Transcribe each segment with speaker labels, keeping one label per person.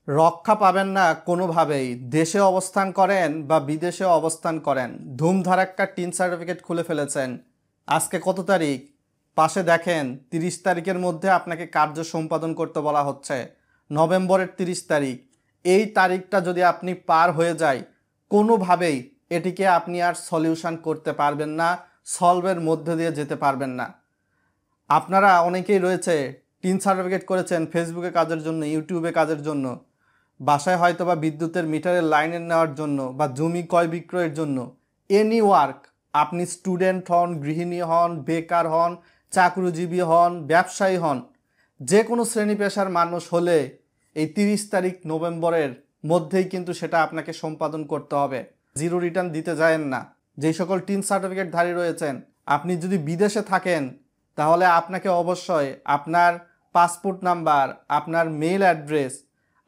Speaker 1: রক্ষা পাবেন না কোনোভাবেই। দেশে অবস্থান করেন বা বিদেশে অবস্থান করেন, ধুমধারাক্কা টিন সার্টিফিকেট খুলে ফেলেছেন। আজকে কত তারিখ? পাশে দেখেন 30 তারিখের মধ্যে আপনাকে কার্য সম্পাদন করতে বলা হচ্ছে, নভেম্বরের 30 তারিখ। এই তারিখটা যদি আপনি পার হয়ে যায়, কোনোভাবেই এটিকে আপনি আর সলিউশন করতে পারবেন না, সলভের মধ্যে দিয়ে যেতে পারবেন না। আপনারা অনেকেই রয়েছে টিন সার্টিফিকেট করেছেন ফেসবুকে কাজের জন্য, ইউটিউবে কাজের জন্য, বাসায় হয়তো বা বিদ্যুতের মিটারের লাইনের নেওয়ার জন্য বা জমি ক্রয় বিক্রয়ের জন্য। এনি ওয়ার্ক, আপনি স্টুডেন্ট হন, গৃহিণী হন, বেকার হন, চাকরিজীবী হন, ব্যবসায়ী হন, যে কোনো শ্রেণী পেশার মানুষ হলে এই 30 তারিখ নভেম্বরের মধ্যেই কিন্তু সেটা আপনাকে সম্পাদন করতে হবে। জিরো রিটার্ন দিতে যায়েন না। যেই সকল টিন সার্টিফিকেটধারী রয়েছেন, আপনি যদি বিদেশে থাকেন তাহলে আপনাকে অবশ্যই আপনার পাসপোর্ট নাম্বার, আপনার মেইল অ্যাড্রেস,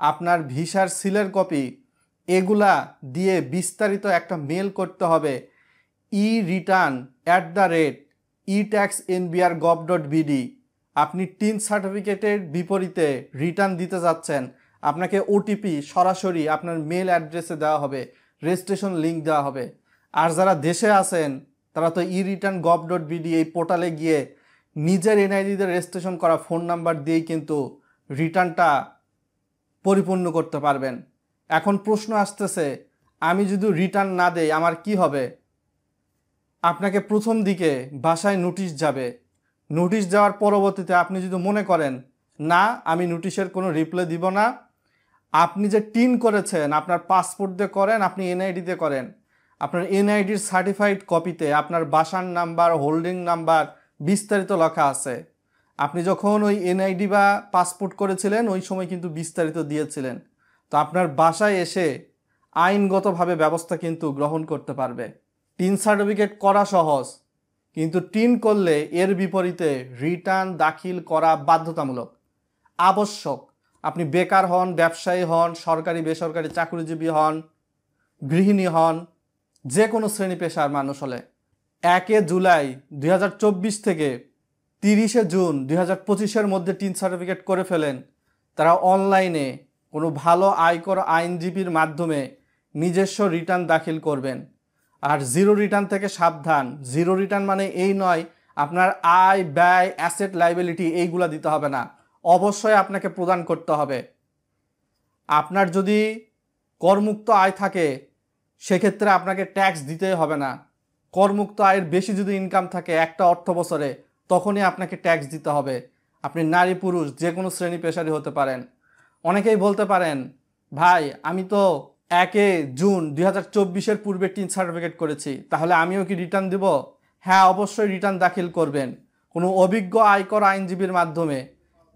Speaker 1: আপনার ভিসার সিলের কপি, এগুলা দিয়ে বিস্তারিত একটা মেল করতে হবে e-return@etaxnbr.gov.bd। আপনি টিন সার্টিফিকেটের বিপরীতে রিটার্ন দিতে যাচ্ছেন, আপনাকে ওটিপি সরাসরি আপনার মেল অ্যাড্রেসে দেওয়া হবে, রেজিস্ট্রেশন লিঙ্ক দেওয়া হবে। আর যারা দেশে আছেন তারা তো e-return.gov.bd এই পোর্টালে গিয়ে নিজের এনআইডিতে রেজিস্ট্রেশন করা ফোন নাম্বার দিয়েই কিন্তু রিটার্নটা পরিপূর্ণ করতে পারবেন। এখন প্রশ্ন আসতেছে, আমি যদি রিটার্ন না দেই আমার কি হবে? আপনাকে প্রথম দিকে বাসায় নোটিশ যাবে। নোটিশ যাওয়ার পরবর্তীতে আপনি যদি মনে করেন না আমি নোটিশের কোনো রিপ্লাই দিব না, আপনি যে টিন করেছেন আপনার পাসপোর্ট দিয়ে করেন, আপনি এনআইডিতে করেন, আপনার এনআইডির সার্টিফাইড কপিতে আপনার বাসার নাম্বার, হোল্ডিং নাম্বার বিস্তারিত লেখা আছে। আপনি যখন ওই এনআইডি বা পাসপোর্ট করেছিলেন ওই সময় কিন্তু বিস্তারিত দিয়েছিলেন। তো আপনার বাসায় এসে আইনগতভাবে ব্যবস্থা কিন্তু গ্রহণ করতে পারবে। টিন সার্টিফিকেট করা সহজ, কিন্তু টিন করলে এর বিপরীতে রিটার্ন দাখিল করা বাধ্যতামূলক, আবশ্যক। আপনি বেকার হন, ব্যবসায়ী হন, সরকারি বেসরকারি চাকরিজীবী হন, গৃহিণী হন, যে কোনো শ্রেণী পেশার মানুষ হলে 1 জুলাই 2024 থেকে 30 জুন 2025-এর মধ্যে টিন সার্টিফিকেট করে ফেলেন। তারা অনলাইনে কোনো ভালো আয়কর আইনজীবীর মাধ্যমে নিজস্ব রিটার্ন দাখিল করবেন। আর জিরো রিটার্ন থেকে সাবধান। জিরো রিটার্ন মানে এই নয় আপনার আয়, ব্যয়, অ্যাসেট, লাইবিলিটি এইগুলা দিতে হবে না, অবশ্যই আপনাকে প্রদান করতে হবে। আপনার যদি করমুক্ত আয় থাকে সেক্ষেত্রে আপনাকে ট্যাক্স দিতেই হবে না। করমুক্ত আয়ের বেশি যদি ইনকাম থাকে একটা অর্থ বছরে, তখনই আপনাকে ট্যাক্স দিতে হবে। আপনি নারী পুরুষ যে কোনো শ্রেণী পেশারই হতে পারেন। অনেকেই বলতে পারেন, ভাই আমি তো 1 জুন 2024-এর পূর্বে টিন সার্টিফিকেট করেছি, তাহলে আমিও কি রিটার্ন দেব? হ্যাঁ, অবশ্যই রিটার্ন দাখিল করবেন কোনো অভিজ্ঞ আয়কর আইনজীবীর মাধ্যমে।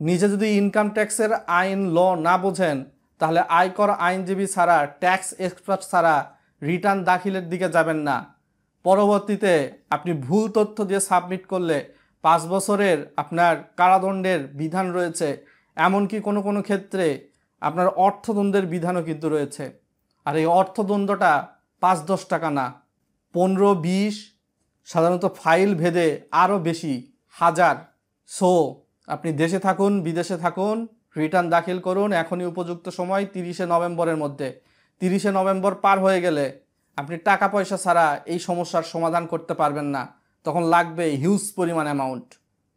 Speaker 1: নিজে যদি ইনকাম ট্যাক্সের আইন ল না বোঝেন তাহলে আয়কর আইনজীবী ছাড়া, ট্যাক্স এক্সপার্ট ছাড়া রিটার্ন দাখিলের দিকে যাবেন না। পরবর্তীতে আপনি ভুল তথ্য দিয়ে সাবমিট করলে 5 বছরের আপনার কারাদণ্ডের বিধান রয়েছে, এমনকি কোনো কোনো ক্ষেত্রে আপনার অর্থদণ্ডের বিধানও কিন্তু রয়েছে। আর এই অর্থদণ্ডটা 5-10 টাকা না, 15-20, সাধারণত ফাইল ভেদে আরও বেশি, হাজার। সো আপনি দেশে থাকুন, বিদেশে থাকুন, রিটার্ন দাখিল করুন। এখনই উপযুক্ত সময়, 30 নভেম্বরের মধ্যে। 30 নভেম্বর পার হয়ে গেলে আপনি টাকা পয়সা ছাড়া এই সমস্যার সমাধান করতে পারবেন না, তখন লাগবে হিউজ পরিমাণ অ্যামাউন্ট।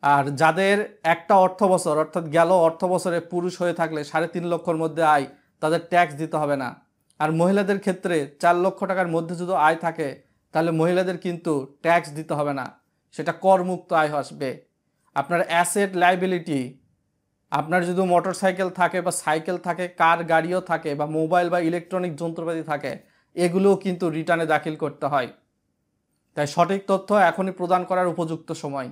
Speaker 1: আর যাদের একটা অর্থ বছর অর্থাৎ গেল অর্থ বছরে পুরুষ হয়ে থাকলে 3.5 লক্ষর মধ্যে আয়, তাদের ট্যাক্স দিতে হবে না। আর মহিলাদের ক্ষেত্রে 4 লক্ষ টাকার মধ্যে যদি আয় থাকে তাহলে মহিলাদের কিন্তু ট্যাক্স দিতে হবে না, সেটা করমুক্ত আয় আসবে। আপনার অ্যাসেট, লাইবিলিটি, আপনার যদি মোটর সাইকেল থাকে বা সাইকেল থাকে, কার গাড়িও থাকে বা মোবাইল বা ইলেকট্রনিক যন্ত্রপাতি থাকে, এগুলোও কিন্তু রিটার্নে দাখিল করতে হয়। তাই সঠিক তথ্য এখনই প্রদান করার উপযুক্ত সময়।